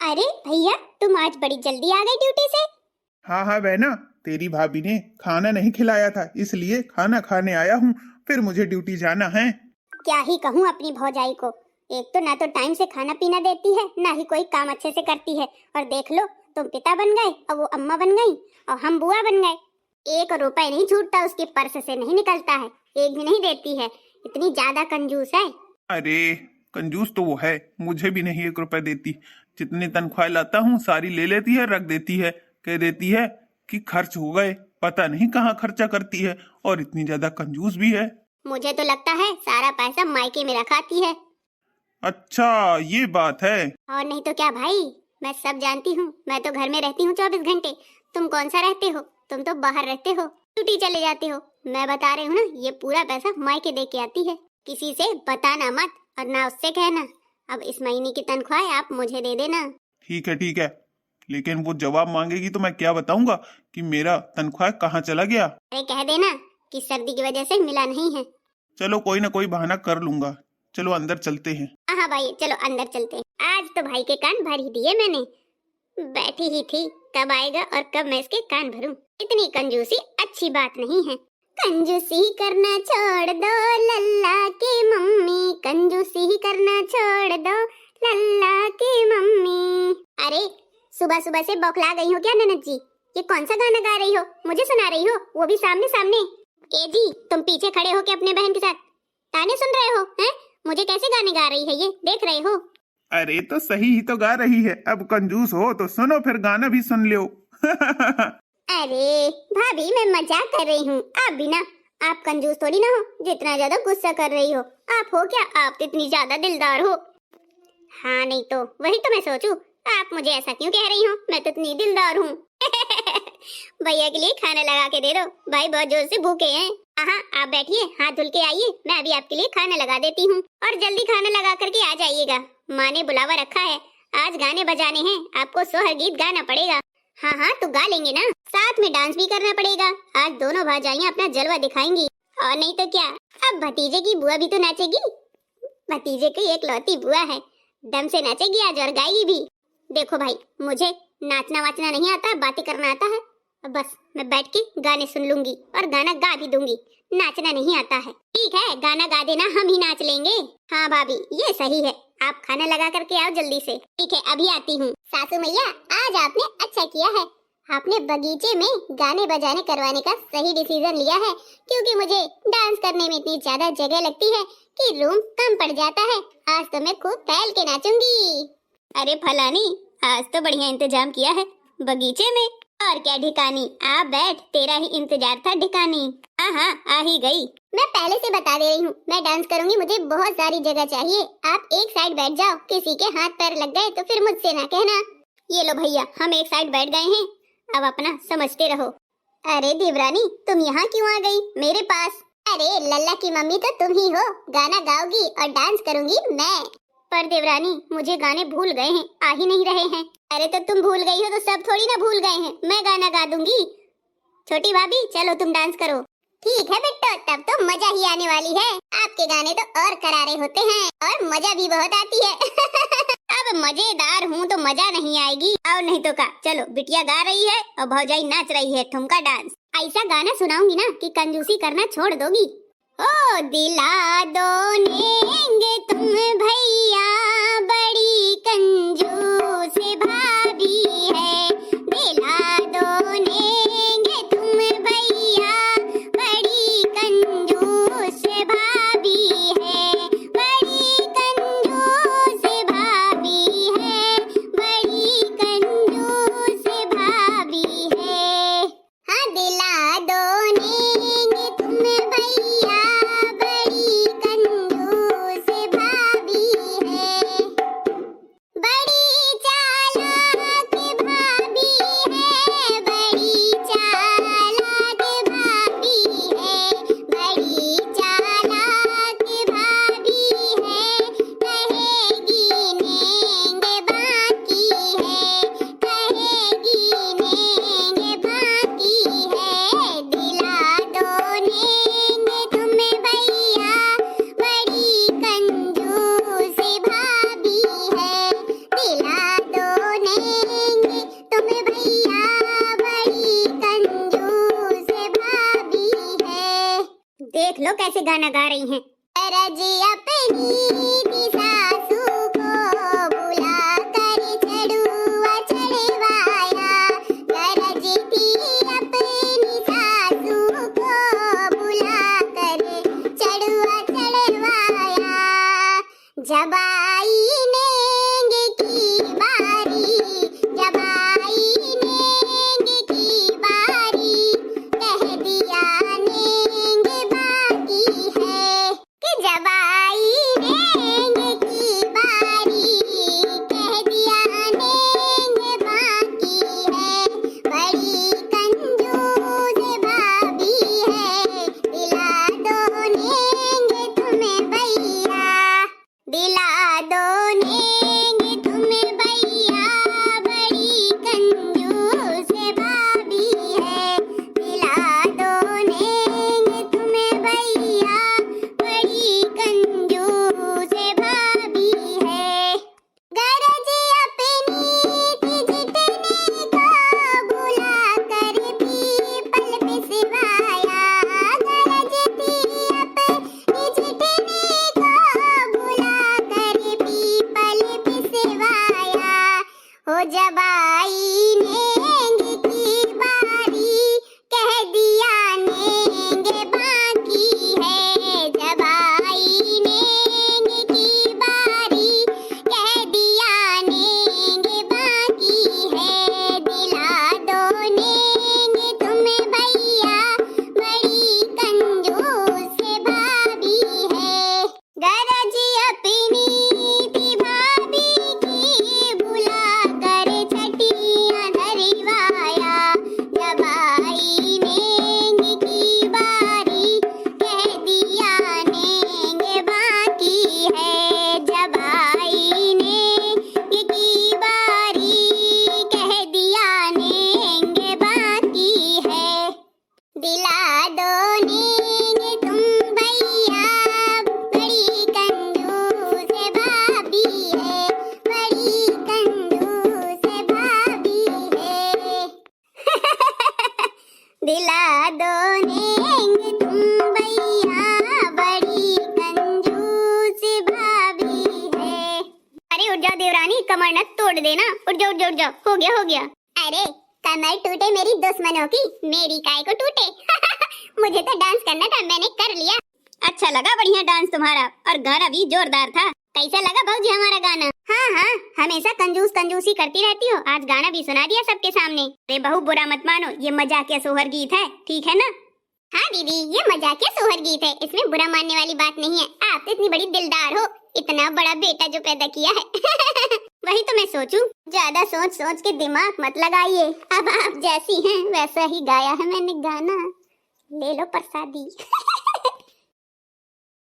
अरे भैया, तुम आज बड़ी जल्दी आ गए ड्यूटी से। हाँ हाँ बहना, तेरी भाभी ने खाना नहीं खिलाया था इसलिए खाना खाने आया हूँ। फिर मुझे ड्यूटी जाना है। क्या ही कहूँ अपनी भौजाई को, एक तो ना तो टाइम से खाना पीना देती है, ना ही कोई काम अच्छे से करती है। और देख लो, तुम पिता बन गए और वो अम्मा बन गई और हम बुआ बन गए। 1 रुपए नहीं छूटता उसके पर्स से, नहीं निकलता है, एक भी नहीं देती है। इतनी ज्यादा कंजूस है। अरे कंजूस तो वो है, मुझे भी नहीं 1 रुपए देती। जितनी तनख्वाह लाता हूँ सारी ले लेती है, रख देती है, कह देती है कि खर्च हो गए। पता नहीं कहाँ खर्चा करती है, और इतनी ज्यादा कंजूस भी है। मुझे तो लगता है सारा पैसा मायके में रखाती है। अच्छा ये बात है। और नहीं तो क्या भाई, मैं सब जानती हूँ। मैं तो घर में रहती हूँ 24 घंटे। तुम कौन सा रहते हो, तुम तो बाहर रहते हो, ड्यूटी चले जाते हो। मैं बता रही हूँ ना, ये पूरा पैसा मायके दे के आती है। किसी से बताना मत और ना उससे कहना। अब इस महीने की तनख्वाह आप मुझे दे देना। ठीक है, लेकिन वो जवाब मांगेगी तो मैं क्या बताऊंगा कि मेरा तनख्वाह कहाँ चला गया। अरे कह देना कि सर्दी की वजह से मिला नहीं है। चलो कोई ना कोई बहाना कर लूंगा। चलो अंदर चलते हैं। हाँ भाई चलो अंदर चलते हैं। आज तो भाई के कान भर ही दिए मैंने। बैठी ही थी, कब आएगा और कब मैं इसके कान भरूं। इतनी कंजूसी अच्छी बात नहीं है। कंजूसी करना छोड़ दो लल्ला की मम्मी, कंजूसी करना छोड़ दो लल्ला की मम्मी। अरे सुबह सुबह से बौखला गई हो क्या ननद जी? ये कौन सा गाना गा रही हो, मुझे सुना रही हो, वो भी सामने सामने? ए जी, तुम पीछे खड़े हो के अपने बहन के साथ ताने सुन रहे हो हैं? मुझे कैसे गाने गा रही है ये, देख रहे हो? अरे तो सही ही तो गा रही है। अब कंजूस हो तो सुनो, फिर गाना भी सुन लो। अरे भाभी, मैं मजाक कर रही हूँ। आप भी ना, आप कंजूस थोड़ी ना हो जितना ज्यादा गुस्सा कर रही हो। आप हो क्या, आप तो इतनी ज्यादा दिलदार हो। हाँ नहीं तो वही तो मैं सोचूं, आप मुझे ऐसा क्यों कह रही हो? मैं तो इतनी दिलदार हूँ। भैया के लिए खाना लगा के दे दो, भाई बहुत जोर से भूखे हैं। हाँ आप बैठिए, हाथ धुल के आइए, मैं अभी आपके लिए खाना लगा देती हूँ। और जल्दी खाना लगा करके आ जाइएगा, माँ ने बुलावा रखा है। आज गाने बजाने हैं, आपको सोहर गीत गाना पड़ेगा। हाँ तो गा लेंगे ना, साथ में डांस भी करना पड़ेगा। आज दोनों भाजाइयाँ अपना जलवा दिखाएंगी। और नहीं तो क्या, अब भतीजे की बुआ भी तो नाचेगी। भतीजे की एक लौती बुआ है, दम से नाचेगी आज और गाएगी भी। देखो भाई, मुझे नाचना वाचना नहीं आता, बातें करना आता है। बस मैं बैठ के गाने सुन लूंगी और गाना गा भी दूंगी। नाचना नहीं आता है। ठीक है, गाना गा देना, हम ही नाच लेंगे। हाँ भाभी ये सही है, आप खाना लगा करके आओ जल्दी से। ठीक है अभी आती हूँ। सासू मैया, आज आपने अच्छा किया है, आपने बगीचे में गाने बजाने करवाने का सही डिसीजन लिया है। क्योंकि मुझे डांस करने में इतनी ज्यादा जगह लगती है कि रूम कम पड़ जाता है। आज तो मैं खूब फैल के नाचूंगी। अरे फलानी, आज तो बढ़िया इंतजाम किया है बगीचे में। और क्या ढिकानी, आ बैठ, तेरा ही इंतजार था ढिकानी। हाँ आ ही गई। मैं पहले से बता दे रही हूँ, मैं डांस करूंगी, मुझे बहुत सारी जगह चाहिए। आप एक साइड बैठ जाओ, किसी के हाथ पैर लग गए तो फिर मुझसे ना कहना। ये लो भैया, हम एक साइड बैठ गए हैं, अब अपना समझते रहो। अरे देवरानी, तुम यहाँ क्यों आ गई मेरे पास? अरे लल्ला की मम्मी तो तुम ही हो, गाना गाओगी और डांस करूंगी मैं। पर देवरानी, मुझे गाने भूल गए हैं, आ ही नहीं रहे हैं। अरे तो तुम भूल गई हो तो सब थोड़ी ना भूल गए हैं, मैं गाना गा दूंगी। छोटी भाभी चलो तुम डांस करो। ठीक है बेटा, तब तो मजा ही आने वाली है। आपके गाने तो और करारे होते हैं और मजा भी बहुत आती है। अब मजेदार हूँ तो मजा नहीं आएगी, और नहीं तो का। चलो बिटिया गा रही है और भौजाई नाच रही है ठुमका डांस। ऐसा गाना सुनाऊंगी ना कि कंजूसी करना छोड़ दोगी। ओ दिला दोनेंगे तुम भैया, बड़ी कंजूस भाभी है। दिला दोनेंगे तुम भैया, बड़ी कंजूस भाभी है। बड़ी कंजूस भाभी है, बड़ी कंजूस भाभी है। हाँ दिला दोनेंगे तुम भैया, बड़ी कंजूस भाभी है। बड़ी चालाक लो कैसे गाना गा रही हैं। जी अपनी सासू को बुला कर चढ़ुआ चढ़वाया, गरजती अपनी सासू को बुला कर चढ़ुआ चढ़वाया। जब आई नेंग की बारी, जब आई नेंग की बारी, कह दिया नेंग बाकी है, कि जब आई नेंग की बारी, कह दिया नेंग बाकी है। बड़ी कंजूस भाभी है, दिला दो नेंग तुम्हें भैया, दिला दो नेंग तुम्हें भैया। बड़ी कंजूस भाभी है, दिला दो नेंग तुम्हें भैया। बड़ी कंजूस भाभी है। गरज अपनी जितने को बुला कर पीपल पिसवाया, गरजती अपनी जितने को बुला कर पीपल पिसवाया। हो जब आई नेंग की बारी, कह दिया नेंग बाकी है। जब आई नेंग की बारी, कह दिया नेंग बाकी है। दिला दो नेंग तुम्हें भैया, बड़ी कंजूस भाभी है। गरज अपनी थी भाभी की, बुला कर छठियां धरवाया। जब आई नेंग की बारी, कह दिया नेंग बाकी है। जब आई नेंग की बारी, कह दिया नेंग बाकी है। दिला दो नेंग तुम भैया, बड़ी कंजूस भाभी है, बड़ी कंजूस भाभी है। दिला दो नेंग तुम भैया, बड़ी कंजूस भाभी है। अरे उठ जाओ देवरानी, कमर न तोड़ देना। उठ जाओ उठ जाओ उठ जाओ, हो गया हो गया। अरे कमर टूटे मेरी दुश्मनों की, मेरी काय को टूटे। मुझे तो डांस करना था, मैंने कर लिया। अच्छा लगा बढ़िया डांस तुम्हारा, और गाना भी जोरदार था। कैसा लगा भाऊजी हमारा गाना? हाँ हाँ, हमेशा कंजूस कंजूसी करती रहती हो, आज गाना भी सुना दिया सबके सामने। अरे बहू बुरा मत मानो, ये मजाकिया सोहर गीत है, ठीक है ना? हाँ दीदी, ये मजाकिया सोहर गीत है, इसमें बुरा मानने वाली बात नहीं है। आप तो इतनी बड़ी दिलदार हो, इतना बड़ा बेटा जो पैदा किया है। वही तो मैं सोचूं, ज्यादा सोच सोच के दिमाग मत लगाइए। अब आप जैसी हैं वैसा ही गाया है मैंने गाना, ले लो प्रसादी।